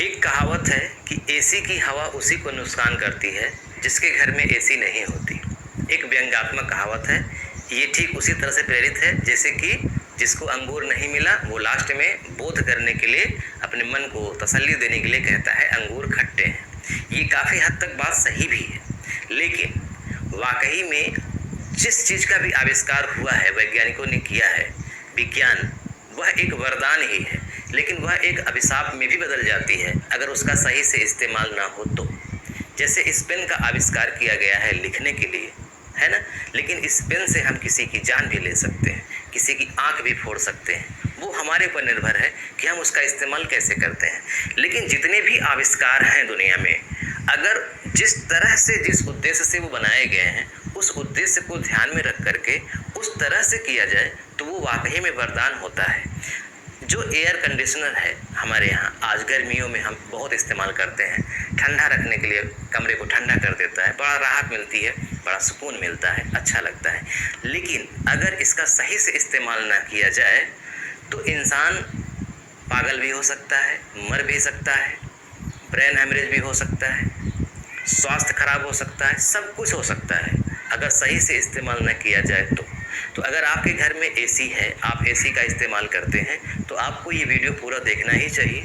एक कहावत है कि एसी की हवा उसी को नुकसान करती है जिसके घर में एसी नहीं होती। एक व्यंग्यात्मक कहावत है। ये ठीक उसी तरह से प्रेरित है जैसे कि जिसको अंगूर नहीं मिला वो लास्ट में बोध करने के लिए, अपने मन को तसल्ली देने के लिए कहता है अंगूर खट्टे हैं। ये काफ़ी हद तक बात सही भी है, लेकिन वाकई में जिस चीज़ का भी आविष्कार हुआ है, वैज्ञानिकों ने किया है, विज्ञान, वह एक वरदान ही है, लेकिन वह एक अभिशाप में भी बदल जाती है अगर उसका सही से इस्तेमाल ना हो तो। जैसे इस पेन का आविष्कार किया गया है लिखने के लिए, है ना, लेकिन इस पेन से हम किसी की जान भी ले सकते हैं, किसी की आंख भी फोड़ सकते हैं। वो हमारे ऊपर निर्भर है कि हम उसका इस्तेमाल कैसे करते हैं। लेकिन जितने भी आविष्कार हैं दुनिया में, अगर जिस तरह से, जिस उद्देश्य से वो बनाए गए हैं, उस उद्देश्य को ध्यान में रख करके उस तरह से किया जाए तो वो वाकई में वरदान होता है। जो एयर कंडीशनर है हमारे यहाँ, आज गर्मियों में हम बहुत इस्तेमाल करते हैं, ठंडा रखने के लिए कमरे को ठंडा कर देता है, बड़ा राहत मिलती है, बड़ा सुकून मिलता है, अच्छा लगता है। लेकिन अगर इसका सही से इस्तेमाल ना किया जाए तो इंसान पागल भी हो सकता है, मर भी सकता है, ब्रेन हेमरेज भी हो सकता है, स्वास्थ्य खराब हो सकता है, सब कुछ हो सकता है अगर सही से इस्तेमाल न किया जाए तो अगर आपके घर में एसी है, आप एसी का इस्तेमाल करते हैं, तो आपको ये वीडियो पूरा देखना ही चाहिए।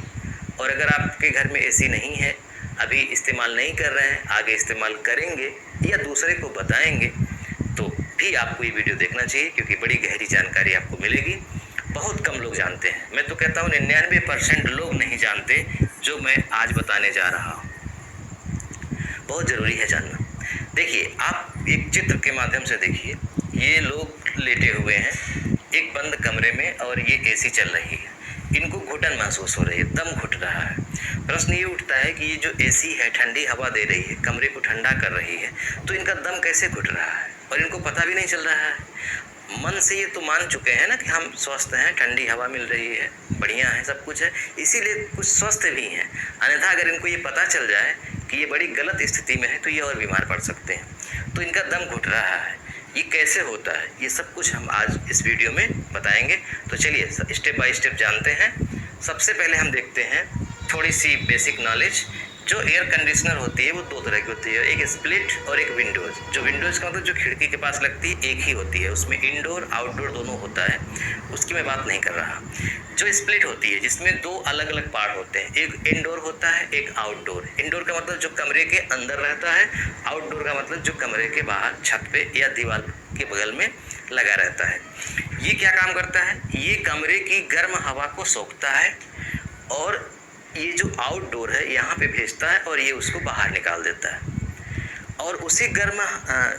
और अगर आपके घर में एसी नहीं है, अभी इस्तेमाल नहीं कर रहे हैं, आगे इस्तेमाल करेंगे या दूसरे को बताएंगे, तो भी आपको ये वीडियो देखना चाहिए, क्योंकि बड़ी गहरी जानकारी आपको मिलेगी। बहुत कम लोग जानते हैं, मैं तो कहता हूँ 99% लोग नहीं जानते जो मैं आज बताने जा रहा हूँ। बहुत ज़रूरी है जानना। देखिए, आप एक चित्र के माध्यम से देखिए, ये लोग लेटे हुए हैं एक बंद कमरे में और ये एसी चल रही है। इनको घुटन महसूस हो रही है, दम घुट रहा है। प्रश्न ये उठता है कि ये जो एसी है ठंडी हवा दे रही है, कमरे को ठंडा कर रही है, तो इनका दम कैसे घुट रहा है और इनको पता भी नहीं चल रहा है। मन से ये तो मान चुके हैं ना कि हम स्वस्थ हैं, ठंडी हवा मिल रही है, बढ़िया है, सब कुछ है, इसीलिए कुछ स्वस्थ भी हैं। अन्यथा अगर इनको ये पता चल जाए कि ये बड़ी गलत स्थिति में है तो ये और बीमार पड़ सकते हैं। तो इनका दम घुट रहा है, ये कैसे होता है, ये सब कुछ हम आज इस वीडियो में बताएंगे। तो चलिए स्टेप बाय स्टेप जानते हैं। सबसे पहले हम देखते हैं थोड़ी सी बेसिक नॉलेज। जो एयर कंडीशनर होती है वो दो तरह की होती है, एक स्प्लिट और एक विंडोज़। जो विंडोज़ का मतलब जो खिड़की के पास लगती है एक ही होती है, उसमें इंडोर आउटडोर दोनों होता है, उसकी मैं बात नहीं कर रहा। जो स्प्लिट होती है जिसमें दो अलग अलग पार्ट होते हैं, एक इंडोर होता है, एक आउटडोर। इंडोर का मतलब जो कमरे के अंदर रहता है, आउटडोर का मतलब जो कमरे के बाहर छत पे या दीवार के बगल में लगा रहता है। ये क्या काम करता है, ये कमरे की गर्म हवा को सोखता है और ये जो आउटडोर है यहाँ पे भेजता है और ये उसको बाहर निकाल देता है। और उसी गर्म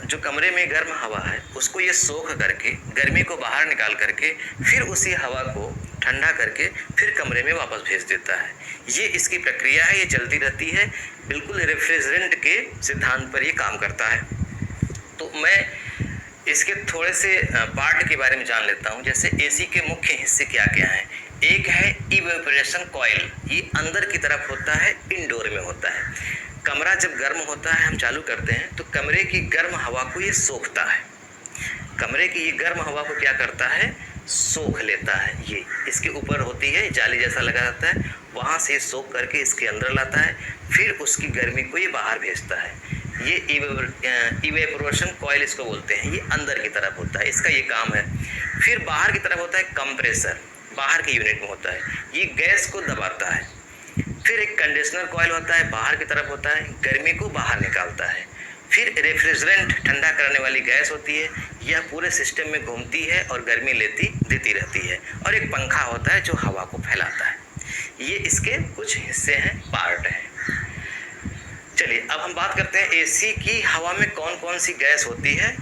जो कमरे में गर्म हवा है उसको ये सोख करके गर्मी को बाहर निकाल करके फिर उसी हवा को ठंडा करके फिर कमरे में वापस भेज देता है। ये इसकी प्रक्रिया है, ये चलती रहती है, बिल्कुल रेफ्रिजरेंट के सिद्धांत पर ये काम करता है। तो मैं इसके थोड़े से पार्ट के बारे में जान लेता हूँ। जैसे एसी के मुख्य हिस्से क्या क्या हैं। एक है इवेपोरेशन कॉइल, ये अंदर की तरफ होता है, इंडोर में होता है। कमरा जब गर्म होता है, हम चालू करते हैं तो कमरे की गर्म हवा को ये सोखता है। कमरे की ये गर्म हवा को क्या करता है, सोख लेता है। ये इसके ऊपर होती है, जाली जैसा लगा रहता है, वहाँ से सोख करके इसके अंदर लाता है, फिर उसकी गर्मी को ये बाहर भेजता है। ये इवेपोरेशन कॉइल इसको बोलते हैं, ये अंदर की तरफ होता है, इसका ये काम है। फिर बाहर की तरफ होता है कंप्रेसर, बाहर के यूनिट में होता है, ये गैस को दबाता है। फिर एक कंडीशनर कॉइल होता है, बाहर की तरफ होता है, गर्मी को बाहर निकालता है। फिर रेफ्रिजरेंट, ठंडा करने वाली गैस होती है, यह पूरे सिस्टम में घूमती है और गर्मी देती रहती है। और एक पंखा होता है जो हवा को फैलाता है। ये इसके कुछ हिस्से हैं, पार्ट हैं। चलिए अब हम बात करते हैं एसी की हवा में कौन कौन सी गैस होती है।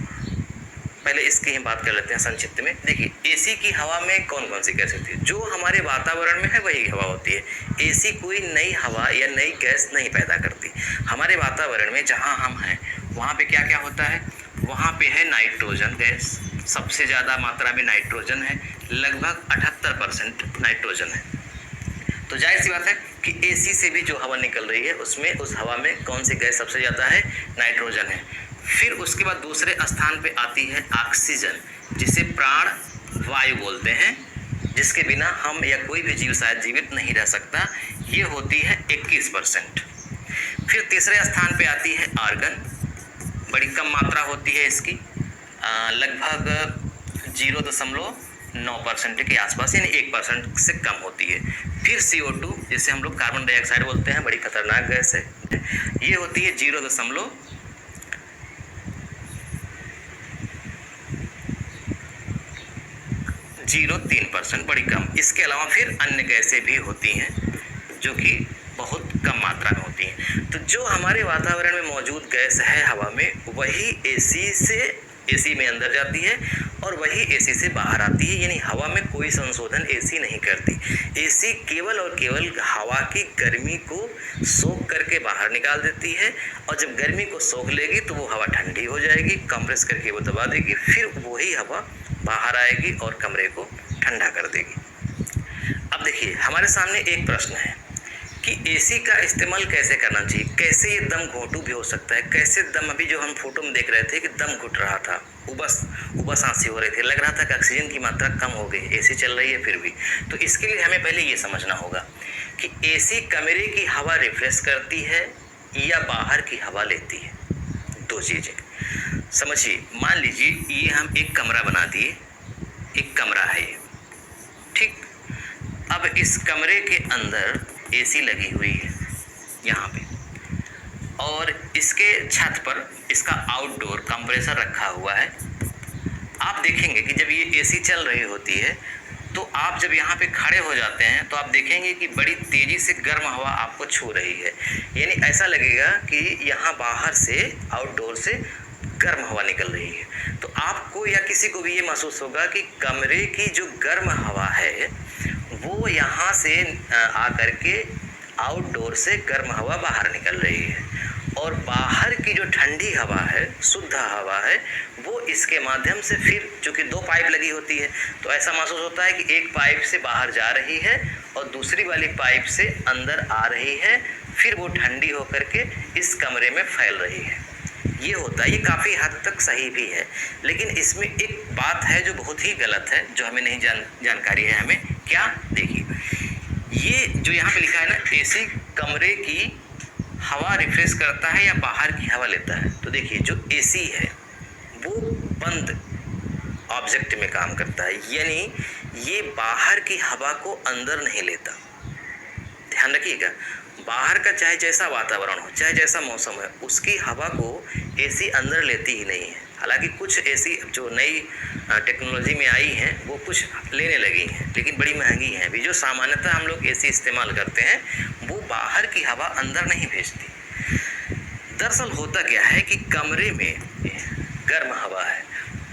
पहले इसकी ही बात कर लेते हैं संक्षिप्त में। देखिए, एसी की हवा में कौन कौन सी गैस होती है, जो हमारे वातावरण में है वही हवा होती है। एसी कोई नई हवा या नई गैस नहीं पैदा करती। हमारे वातावरण में जहाँ हम हैं वहाँ पे क्या क्या होता है, वहाँ पे है नाइट्रोजन गैस, सबसे ज़्यादा मात्रा में नाइट्रोजन है, लगभग 78% नाइट्रोजन है। तो जाहिर सी बात है कि एसी से भी जो हवा निकल रही है उसमें, उस हवा में कौन सी गैस सबसे ज़्यादा है, नाइट्रोजन है। फिर उसके बाद दूसरे स्थान पे आती है ऑक्सीजन, जिसे प्राण वायु बोलते हैं, जिसके बिना हम या कोई भी जीव शायद जीवित नहीं रह सकता। ये होती है 21%। फिर तीसरे स्थान पे आती है आर्गन, बड़ी कम मात्रा होती है इसकी, लगभग 0.9% के आसपास, यानी 1% से कम होती है। फिर CO2, जिसे हम लोग कार्बन डाइऑक्साइड बोलते हैं, बड़ी खतरनाक गैस है, ये होती है 0.03%, बड़ी कम। इसके अलावा फिर अन्य गैसें भी होती हैं जो कि बहुत कम मात्रा में होती हैं। तो जो हमारे वातावरण में मौजूद गैस है हवा में, वही एसी में अंदर जाती है और वही एसी से बाहर आती है, यानी हवा में कोई संशोधन एसी नहीं करती। एसी केवल और केवल हवा की गर्मी को सोख करके बाहर निकाल देती है, और जब गर्मी को सोख लेगी तो वो हवा ठंडी हो जाएगी, कंप्रेस करके वो दबा देगी, फिर वही हवा बाहर आएगी और कमरे को ठंडा कर देगी। अब देखिए, हमारे सामने एक प्रश्न है कि एसी का इस्तेमाल कैसे करना चाहिए, कैसे ये दम घोटू भी हो सकता है, कैसे दम, अभी जो हम फोटो में देख रहे थे कि दम घुट रहा था, उबस आंसी हो रही थी, लग रहा था कि ऑक्सीजन की मात्रा कम हो गई, एसी चल रही है फिर भी। तो इसके लिए हमें पहले ये समझना होगा कि एसी कमरे की हवा रिफ्रेश करती है या बाहर की हवा लेती है। दो चीज़ें समझिए। मान लीजिए ये हम एक कमरा बना दिए, एक कमरा है ये, ठीक। अब इस कमरे के अंदर एसी लगी हुई है यहाँ पे, और इसके छत पर इसका आउटडोर कंप्रेसर रखा हुआ है। आप देखेंगे कि जब ये एसी चल रही होती है तो आप जब यहाँ पे खड़े हो जाते हैं तो आप देखेंगे कि बड़ी तेज़ी से गर्म हवा आपको छू रही है, यानी ऐसा लगेगा कि यहाँ बाहर से, आउटडोर से गर्म हवा निकल रही है। तो आपको या किसी को भी ये महसूस होगा कि कमरे की जो गर्म हवा है वो यहाँ से आकर के आउटडोर से गर्म हवा बाहर निकल रही है, और बाहर की जो ठंडी हवा है, शुद्ध हवा है, वो इसके माध्यम से, फिर चूँकि दो पाइप लगी होती है तो ऐसा महसूस होता है कि एक पाइप से बाहर जा रही है और दूसरी वाली पाइप से अंदर आ रही है, फिर वो ठंडी होकर के इस कमरे में फैल रही है। ये होता है, ये काफ़ी हद तक सही भी है, लेकिन इसमें एक बात है जो बहुत ही गलत है, जो हमें नहीं जानकारी है हमें। क्या? देखिए, ये जो यहाँ पे लिखा है ना, एसी कमरे की हवा रिफ्रेश करता है या बाहर की हवा लेता है। तो देखिए, जो एसी है वो बंद ऑब्जेक्ट में काम करता है, यानी ये बाहर की हवा को अंदर नहीं लेता। ध्यान रखिएगा, बाहर का चाहे जैसा वातावरण हो, चाहे जैसा मौसम है, उसकी हवा को एसी अंदर लेती ही नहीं है। हालांकि कुछ एसी जो नई टेक्नोलॉजी में आई हैं वो कुछ लेने लगी हैं, लेकिन बड़ी महंगी हैं अभी। जो सामान्यतः हम लोग एसी इस्तेमाल करते हैं वो बाहर की हवा अंदर नहीं भेजती। दरअसल होता क्या है कि कमरे में गर्म हवा है,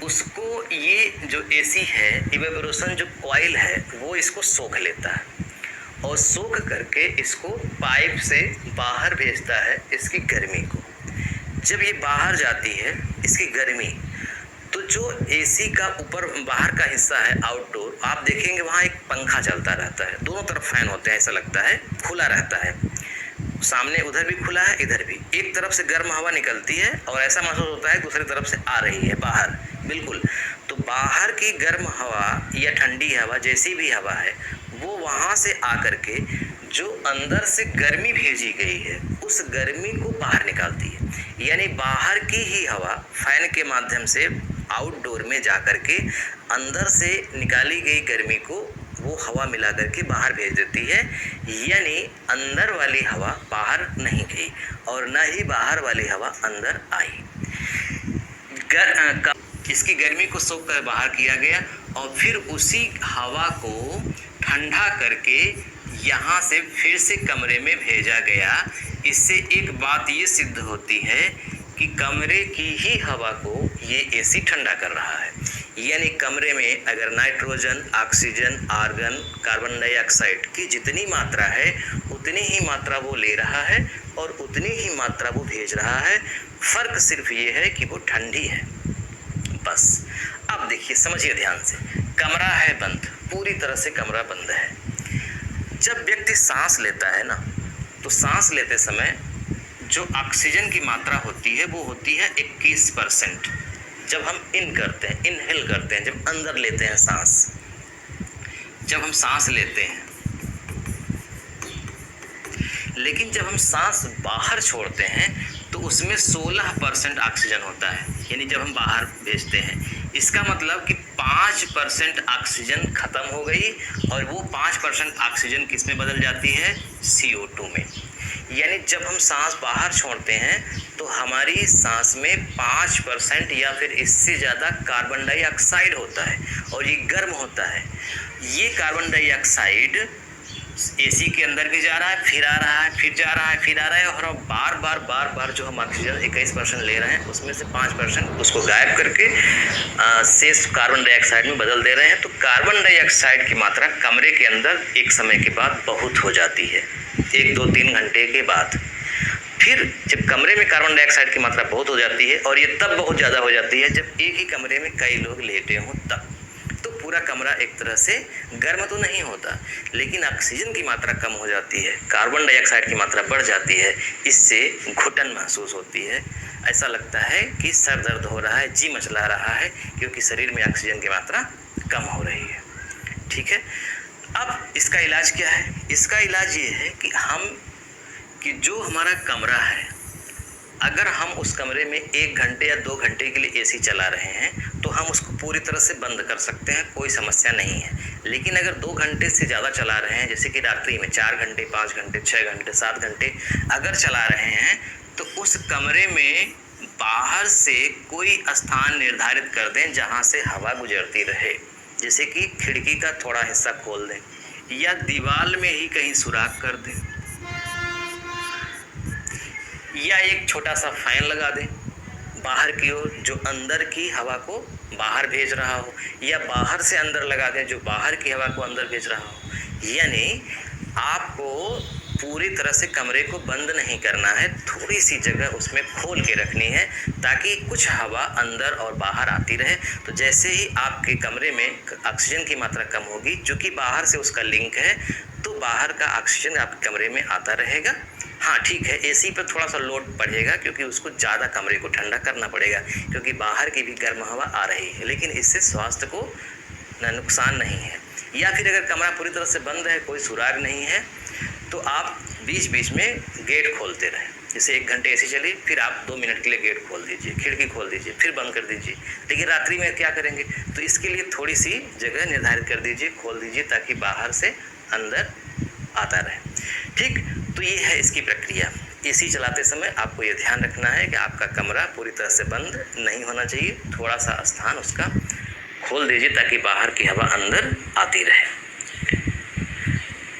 उसको ये जो एसी है, इवेपोरेशन जो कॉइल है, वो इसको सोख लेता है और सोख करके इसको पाइप से बाहर भेजता है इसकी गर्मी को। जब ये बाहर जाती है इसकी गर्मी, तो जो एसी का ऊपर बाहर का हिस्सा है, आउटडोर, आप देखेंगे वहाँ एक पंखा चलता रहता है, दोनों तरफ फैन होते हैं, ऐसा लगता है खुला रहता है, सामने उधर भी खुला है, इधर भी। एक तरफ से गर्म हवा निकलती है और ऐसा महसूस होता है दूसरी तरफ से आ रही है बाहर, बिल्कुल। तो बाहर की गर्म हवा या ठंडी हवा, जैसी भी हवा है, वो वहाँ से आकर के जो अंदर से गर्मी भेजी गई है उस गर्मी को बाहर निकालती है, यानी बाहर की ही हवा फैन के माध्यम से आउटडोर में जाकर के अंदर से निकाली गई गर्मी को वो हवा मिला करके बाहर भेज देती है, यानी अंदर वाली हवा बाहर नहीं गई और न ही बाहर वाली हवा अंदर आई। इसकी गर्मी को सोख कर बाहर किया गया और फिर उसी हवा को ठंडा करके यहाँ से फिर से कमरे में भेजा गया। इससे एक बात ये सिद्ध होती है कि कमरे की ही हवा को ये एसी ठंडा कर रहा है, यानी कमरे में अगर nitrogen, oxygen, argon, carbon dioxide की जितनी मात्रा है उतनी ही मात्रा वो ले रहा है और उतनी ही मात्रा वो भेज रहा है। फ़र्क सिर्फ ये है कि वो ठंडी है, बस। अब देखिए, समझिए ध्यान से, कमरा है बंद, पूरी तरह से कमरा बंद है। जब व्यक्ति सांस लेता है ना, तो सांस लेते समय जो ऑक्सीजन की मात्रा होती है वो होती है 21%। जब हम इन करते हैं, इनहेल करते हैं, जब अंदर लेते हैं सांस, जब हम सांस लेते हैं लेकिन जब हम सांस बाहर छोड़ते हैं तो उसमें 16% ऑक्सीजन होता है, यानी जब हम बाहर भेजते हैं इसका मतलब कि 5% ऑक्सीजन खत्म हो गई और वो 5% ऑक्सीजन किस में बदल जाती है, CO2 में। यानी जब हम सांस बाहर छोड़ते हैं तो हमारी सांस में 5% या फिर इससे ज़्यादा कार्बन डाइऑक्साइड होता है और ये गर्म होता है। ये कार्बन डाइऑक्साइड एसी के अंदर भी जा रहा है, फिर आ रहा है, फिर जा रहा है, फिर आ रहा है, और बार बार जो हम ऑक्सीजन 21% ले रहे हैं उसमें से 5% उसको गायब करके शेष कार्बन डाइऑक्साइड में बदल दे रहे हैं। तो कार्बन डाइऑक्साइड की मात्रा कमरे के अंदर एक समय के बाद बहुत हो जाती है, 1, 2, 3 घंटे के बाद। फिर जब कमरे में कार्बन डाइऑक्साइड की मात्रा बहुत हो जाती है, और ये तब बहुत ज़्यादा हो जाती है जब एक ही कमरे में कई लोग लेटे हों तब, तो पूरा कमरा एक तरह से गर्म तो नहीं होता, लेकिन ऑक्सीजन की मात्रा कम हो जाती है, कार्बन डाइऑक्साइड की मात्रा बढ़ जाती है। इससे घुटन महसूस होती है, ऐसा लगता है कि सर दर्द हो रहा है, जी मचला रहा है, क्योंकि शरीर में ऑक्सीजन की मात्रा कम हो रही है। ठीक है, अब इसका इलाज क्या है? इसका इलाज ये है कि जो हमारा कमरा है, अगर हम उस कमरे में 1 घंटे या 2 घंटे के लिए एसी चला रहे हैं तो हम उसको पूरी तरह से बंद कर सकते हैं, कोई समस्या नहीं है। लेकिन अगर 2 घंटे से ज़्यादा चला रहे हैं, जैसे कि रात्रि में 4 घंटे, 5 घंटे, 6 घंटे, 7 घंटे अगर चला रहे हैं, तो उस कमरे में बाहर से कोई स्थान निर्धारित कर दें जहाँ से हवा गुजरती रहे, जैसे कि खिड़की का थोड़ा हिस्सा खोल दें या दीवार में ही कहीं सुराख कर दें या एक छोटा सा फैन लगा दें बाहर की ओर, जो अंदर की हवा को बाहर भेज रहा हो, या बाहर से अंदर लगा दें जो बाहर की हवा को अंदर भेज रहा हो। यानी आपको पूरी तरह से कमरे को बंद नहीं करना है, थोड़ी सी जगह उसमें खोल के रखनी है ताकि कुछ हवा अंदर और बाहर आती रहे। तो जैसे ही आपके कमरे में ऑक्सीजन की मात्रा कम होगी, जो कि बाहर से उसका लिंक है, तो बाहर का ऑक्सीजन आपके कमरे में आता रहेगा। हाँ ठीक है, एसी पर थोड़ा सा लोड बढ़ेगा क्योंकि उसको ज़्यादा कमरे को ठंडा करना पड़ेगा, क्योंकि बाहर की भी गर्म हवा आ रही है, लेकिन इससे स्वास्थ्य को नुकसान नहीं है। या फिर अगर कमरा पूरी तरह से बंद है, कोई सुराग नहीं है, तो आप बीच बीच में गेट खोलते रहें। जैसे 1 घंटे एसी चली, फिर आप 2 मिनट के लिए गेट खोल दीजिए, खिड़की खोल दीजिए, फिर बंद कर दीजिए। लेकिन रात्रि में क्या करेंगे, तो इसके लिए थोड़ी सी जगह निर्धारित कर दीजिए, खोल दीजिए, ताकि बाहर से अंदर आता रहे। ठीक, तो ये है इसकी प्रक्रिया। एसी चलाते समय आपको ये ध्यान रखना है कि आपका कमरा पूरी तरह से बंद नहीं होना चाहिए, थोड़ा सा स्थान उसका खोल दीजिए ताकि बाहर की हवा अंदर आती रहे।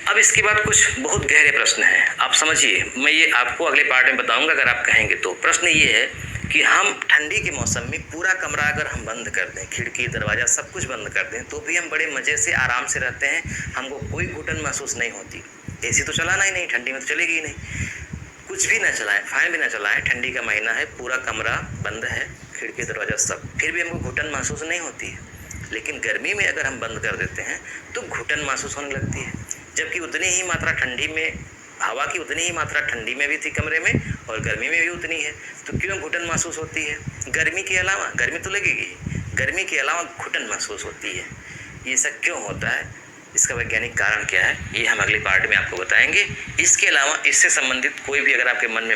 अब इसके बाद कुछ बहुत गहरे प्रश्न हैं, आप समझिए, मैं ये आपको अगले पार्ट में बताऊंगा अगर आप कहेंगे तो। प्रश्न ये है कि हम ठंडी के मौसम में पूरा कमरा अगर हम बंद कर दें, खिड़की दरवाज़ा सब कुछ बंद कर दें, तो भी हम बड़े मज़े से आराम से रहते हैं, हमको कोई घुटन महसूस नहीं होती। एसी तो चलाना ही नहीं, ठंडी में तो चलेगी ही नहीं, कुछ भी ना चलाएं, फैन भी ना चलाएं, ठंडी का महीना है, पूरा कमरा बंद है, खिड़की दरवाज़ा सब, फिर भी हमको घुटन महसूस नहीं होती है। लेकिन गर्मी में अगर हम बंद कर देते हैं तो घुटन महसूस होने लगती है, जबकि उतनी ही मात्रा ठंडी में, हवा की उतनी ही मात्रा ठंडी में भी थी कमरे में और गर्मी में भी उतनी है, तो क्यों घुटन महसूस होती है? गर्मी के अलावा, गर्मी तो लगेगी, गर्मी के अलावा घुटन महसूस होती है। ये सब क्यों होता है, इसका वैज्ञानिक कारण क्या है, ये हम अगले पार्ट में आपको बताएंगे। इसके अलावा इससे संबंधित कोई भी अगर आपके मन में